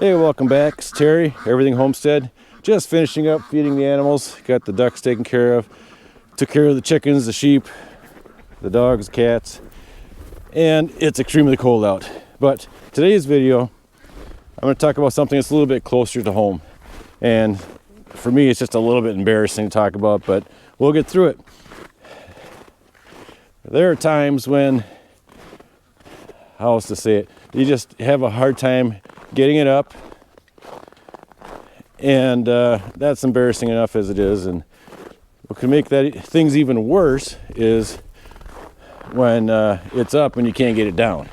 Hey, welcome back. It's Terry, Everything Homestead. Just finishing up feeding the animals. Got the ducks taken care of. Took care of the chickens, the sheep, the dogs, cats. And it's extremely cold out. But today's video, I'm going to talk about something that's a little bit closer to home. And for me, it's just a little bit embarrassing to talk about, but we'll get through it. There are times when, how else to say it, you just have a hard time getting it up, and that's embarrassing enough as it is. And what can make things even worse is when it's up and you can't get it down.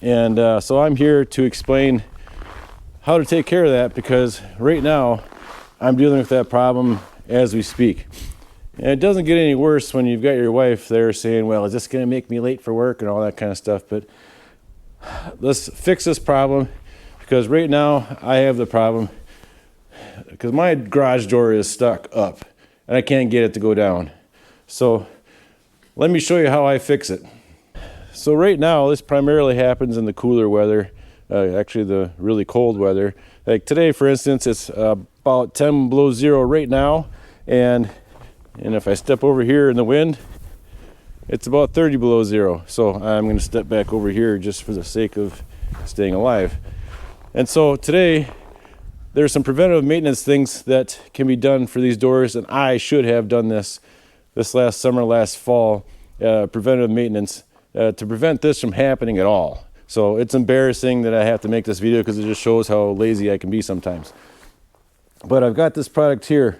And so I'm here to explain how to take care of that, because right now I'm dealing with that problem as we speak. And it doesn't get any worse when you've got your wife there saying, well, is this going to make me late for work and all that kind of stuff. But let's fix this problem, because right now I have the problem because my garage door is stuck up and I can't get it to go down. So let me show you how I fix it. So right now this primarily happens in the cooler weather, actually the really cold weather. Like today, for instance, it's about 10 below zero right now, and if I step over here in the wind, it's about 30 below zero. So I'm going to step back over here just for the sake of staying alive. And so today there's some preventative maintenance things that can be done for these doors, and I should have done this last summer, last fall, preventative maintenance to prevent this from happening at all. So it's embarrassing that I have to make this video because it just shows how lazy I can be sometimes. But I've got this product here.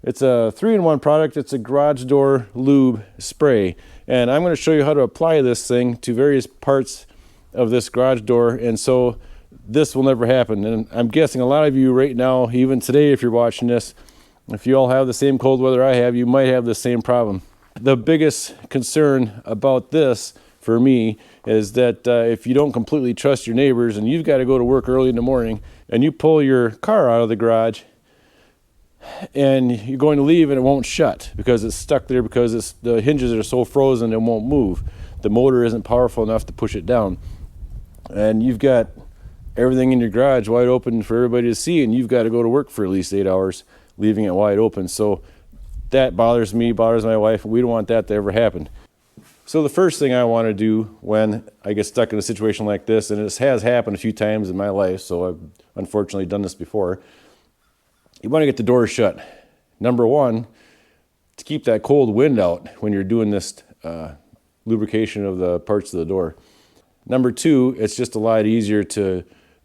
It's a 3-in-1 product. It's a garage door lube spray. And I'm going to show you how to apply this thing to various parts of this garage door. And so this will never happen. And I'm guessing a lot of you right now, even today, if you're watching this, if you all have the same cold weather I have, you might have the same problem. The biggest concern about this for me is that if you don't completely trust your neighbors and you've got to go to work early in the morning and you pull your car out of the garage, and you're going to leave and it won't shut because it's stuck there, because the hinges are so frozen it won't move. The motor isn't powerful enough to push it down. And you've got everything in your garage wide open for everybody to see, and you've got to go to work for at least 8 hours, leaving it wide open. So that bothers me, bothers my wife, and we don't want that to ever happen. So the first thing I want to do when I get stuck in a situation like this, and this has happened a few times in my life, so I've unfortunately done this before, you want to get the door shut. Number one, to keep that cold wind out when you're doing this lubrication of the parts of the door. Number two, it's just a lot easier to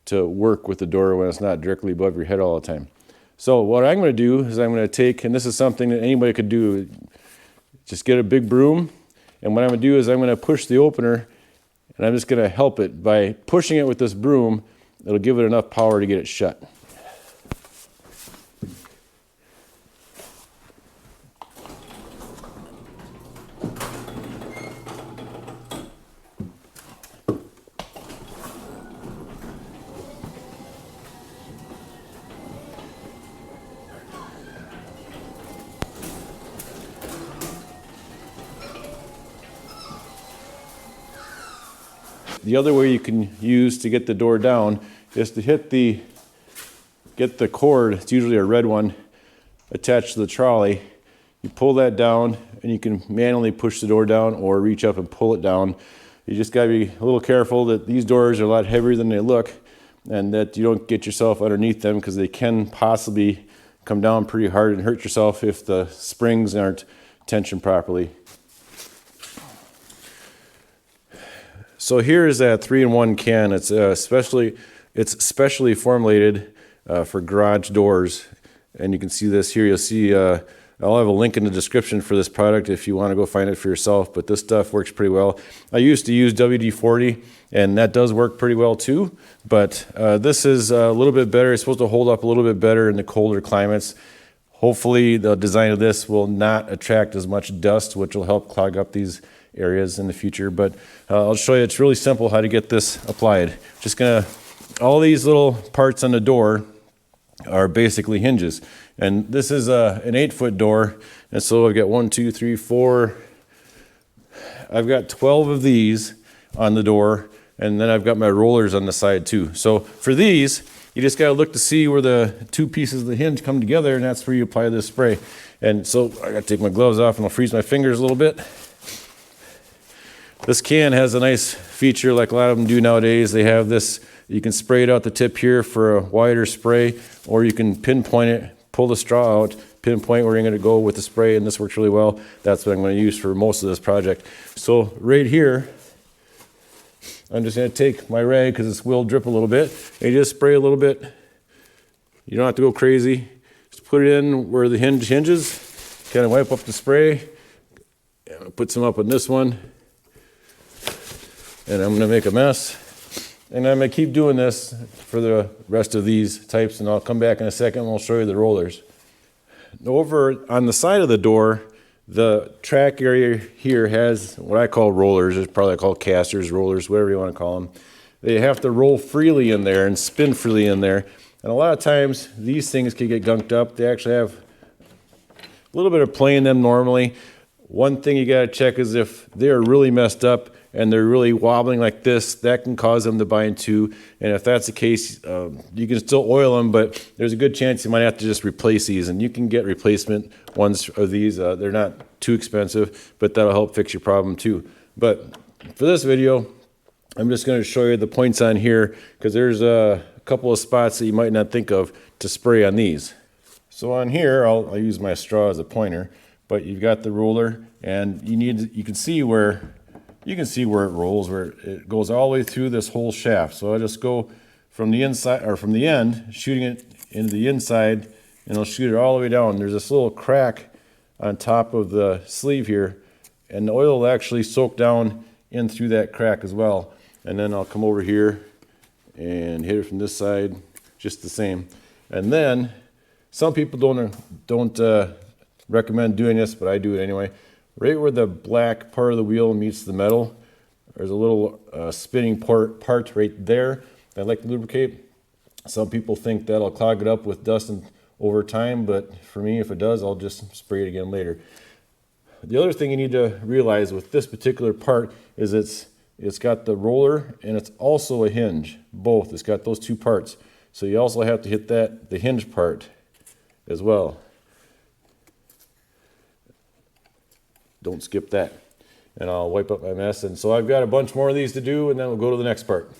work with the door when it's not directly above your head all the time. So what I'm going to do is I'm going to take, and this is something that anybody could do, just get a big broom, and what I'm going to do is I'm going to push the opener, and I'm just going to help it by pushing it with this broom. It'll give it enough power to get it shut. The other way you can use to get the door down is to get the cord, it's usually a red one, attached to the trolley. You pull that down and you can manually push the door down or reach up and pull it down. You just gotta be a little careful that these doors are a lot heavier than they look, and that you don't get yourself underneath them, because they can possibly come down pretty hard and hurt yourself if the springs aren't tensioned properly. So here is that 3-in-1 can. It's specially formulated for garage doors, and you can see this here. You'll see I'll have a link in the description for this product if you want to go find it for yourself, but this stuff works pretty well. I used to use WD-40, and that does work pretty well too, but this is a little bit better. It's supposed to hold up a little bit better in the colder climates. Hopefully the design of this will not attract as much dust, which will help clog up these areas in the future. But I'll show you, it's really simple how to get this applied. Just gonna, all these little parts on the door are basically hinges, and this is an 8-foot door, and so I've got 1, 2, 3, 4, I've got 12 of these on the door, And then I've got my rollers on the side too. So for these, you just got to look to see where the two pieces of the hinge come together, and that's where you apply this spray. And so I got to take my gloves off and I'll freeze my fingers a little bit. This can has a nice feature like a lot of them do nowadays. They have this, you can spray it out the tip here for a wider spray, or you can pinpoint it, pull the straw out, pinpoint where you're going to go with the spray, and this works really well. That's what I'm going to use for most of this project. So right here, I'm just going to take my rag because this will drip a little bit, and you just spray a little bit. You don't have to go crazy. Just put it in where the hinges, kind of wipe up the spray. And I'll put some up on this one, and I'm going to make a mess. And I'm going to keep doing this for the rest of these types, and I'll come back in a second and I'll show you the rollers. Over on the side of the door, the track area here has what I call rollers. It's probably called casters, rollers, whatever you want to call them. They have to roll freely in there and spin freely in there. And a lot of times these things can get gunked up. They actually have a little bit of play in them normally. One thing you got to check is if they're really messed up and they're really wobbling like this, that can cause them to bind too. And if that's the case, you can still oil them, but there's a good chance you might have to just replace these. And you can get replacement ones of these. They're not too expensive, but that'll help fix your problem too. But for this video, I'm just going to show you the points on here because there's a couple of spots that you might not think of to spray on these. So on here, I'll use my straw as a pointer, but you've got the roller, and you can see where it rolls, where it goes all the way through this whole shaft. So I just go from the inside, or from the end, shooting it into the inside, and I'll shoot it all the way down. There's this little crack on top of the sleeve here, and the oil will actually soak down in through that crack as well. And then I'll come over here and hit it from this side, just the same. And then some people don't recommend doing this, but I do it anyway. Right where the black part of the wheel meets the metal, there's a little spinning part right there that I like to lubricate. Some people think that'll clog it up with dust over time, but for me, if it does, I'll just spray it again later. The other thing you need to realize with this particular part is it's got the roller and it's also a hinge, both. It's got those two parts. So you also have to hit the hinge part as well. Don't skip that. And I'll wipe up my mess. And so I've got a bunch more of these to do, and then we'll go to the next part.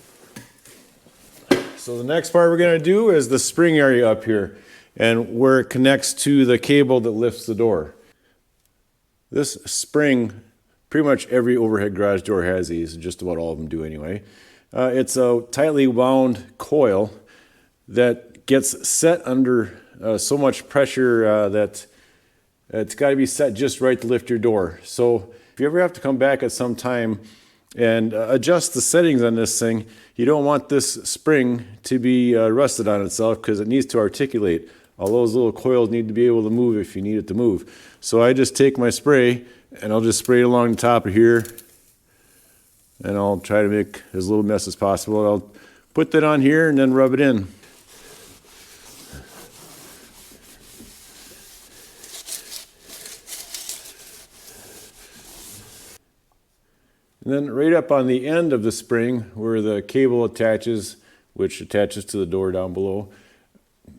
So the next part we're going to do is the spring area up here and where it connects to the cable that lifts the door. This spring, pretty much every overhead garage door has these, just about all of them do anyway. It's a tightly wound coil that gets set under so much pressure that it's got to be set just right to lift your door. So if you ever have to come back at some time and adjust the settings on this thing, you don't want this spring to be rusted on itself because it needs to articulate. All those little coils need to be able to move if you need it to move. So I just take my spray and I'll just spray it along the top of here, and I'll try to make as little mess as possible. I'll put that on here and then rub it in. And then right up on the end of the spring where the cable attaches, which attaches to the door down below,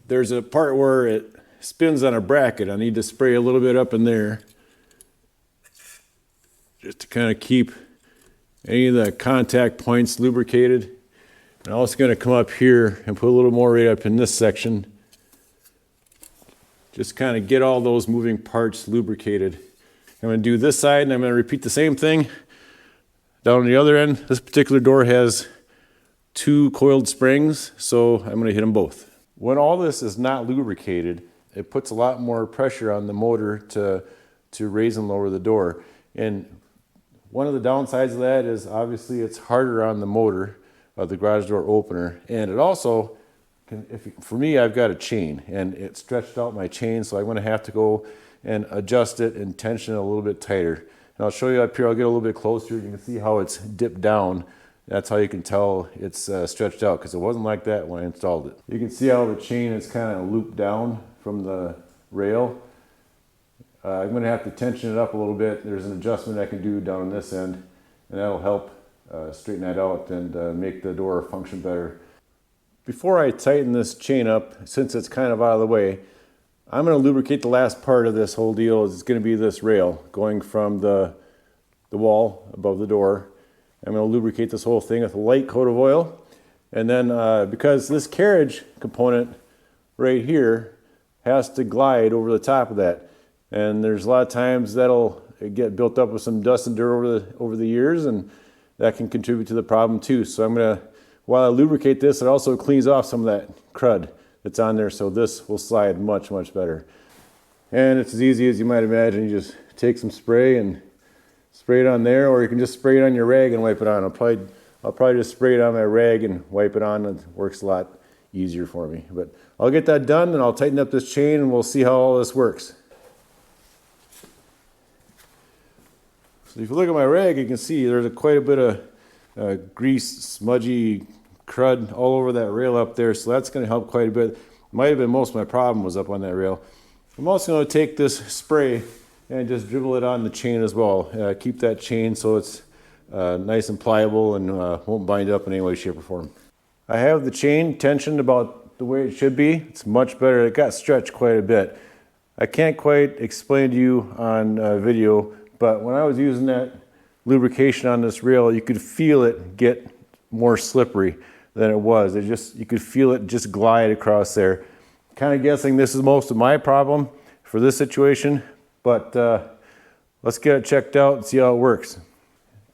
there's a part where it spins on a bracket. I need to spray a little bit up in there just to kind of keep any of the contact points lubricated. And I'm also going to come up here and put a little more right up in this section. Just kind of get all those moving parts lubricated. I'm going to do this side, and I'm going to repeat the same thing down on the other end. This particular door has 2 coiled springs, so I'm going to hit them both. When all this is not lubricated, it puts a lot more pressure on the motor to raise and lower the door. And one of the downsides of that is obviously it's harder on the motor of the garage door opener. And it also, for me, I've got a chain and it stretched out my chain, so I'm going to have to go and adjust it and tension it a little bit tighter. And I'll show you up here. I'll get a little bit closer. You can see how it's dipped down. That's how you can tell it's stretched out, because it wasn't like that when I installed it. You can see how the chain is kind of looped down from the rail. I'm going to have to tension it up a little bit. There's an adjustment I can do down on this end, and that'll help straighten that out and make the door function better. Before I tighten this chain up, since it's kind of out of the way, I'm going to lubricate the last part of this whole deal. It's going to be this rail going from the wall above the door. I'm going to lubricate this whole thing with a light coat of oil. And then because this carriage component right here has to glide over the top of that. And there's a lot of times that'll get built up with some dust and dirt over the years, and that can contribute to the problem too. So I'm going to, while I lubricate this, it also cleans off some of that crud that's on there, so this will slide much, much better. And it's as easy as you might imagine. You just take some spray and spray it on there, or you can just spray it on your rag and wipe it on. I'll probably just spray it on my rag and wipe it on. It works a lot easier for me. But I'll get that done, and I'll tighten up this chain, and we'll see how all this works. So if you look at my rag, you can see there's quite a bit of grease, smudgy crud all over that rail up there, so that's going to help quite a bit. Might have been most of my problem was up on that rail. I'm also going to take this spray and just dribble it on the chain as well. Keep that chain so it's nice and pliable and won't bind up in any way, shape, or form. I have the chain tensioned about the way it should be. It's much better. It got stretched quite a bit. I can't quite explain to you on video, but when I was using that lubrication on this rail, you could feel it get more slippery than it was. You could feel it just glide across there. Kind of guessing this is most of my problem for this situation, but let's get it checked out and see how it works.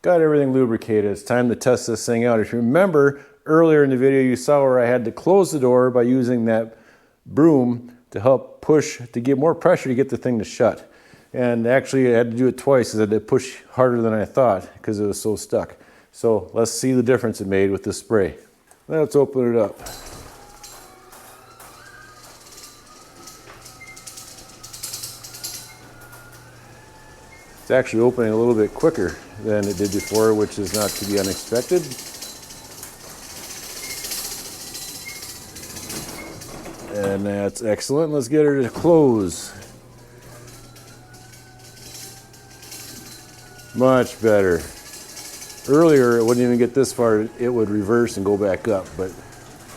Got everything lubricated. It's time to test this thing out. If you remember earlier in the video, you saw where I had to close the door by using that broom to help push, to get more pressure to get the thing to shut. And actually I had to do it twice because I had to push harder than I thought because it was so stuck. So let's see the difference it made with this spray. Let's open it up. It's actually opening a little bit quicker than it did before, which is not to be unexpected. And that's excellent. Let's get her to close. Much better. Earlier, it wouldn't even get this far. It would reverse and go back up, but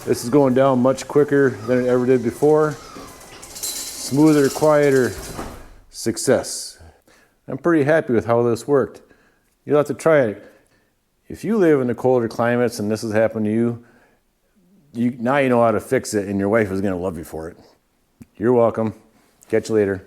this is going down much quicker than it ever did before. Smoother, quieter. Success. I'm pretty happy with how this worked. You'll have to try it. If you live in the colder climates and this has happened to you, now you know how to fix it, and your wife is going to love you for it. You're welcome. Catch you later.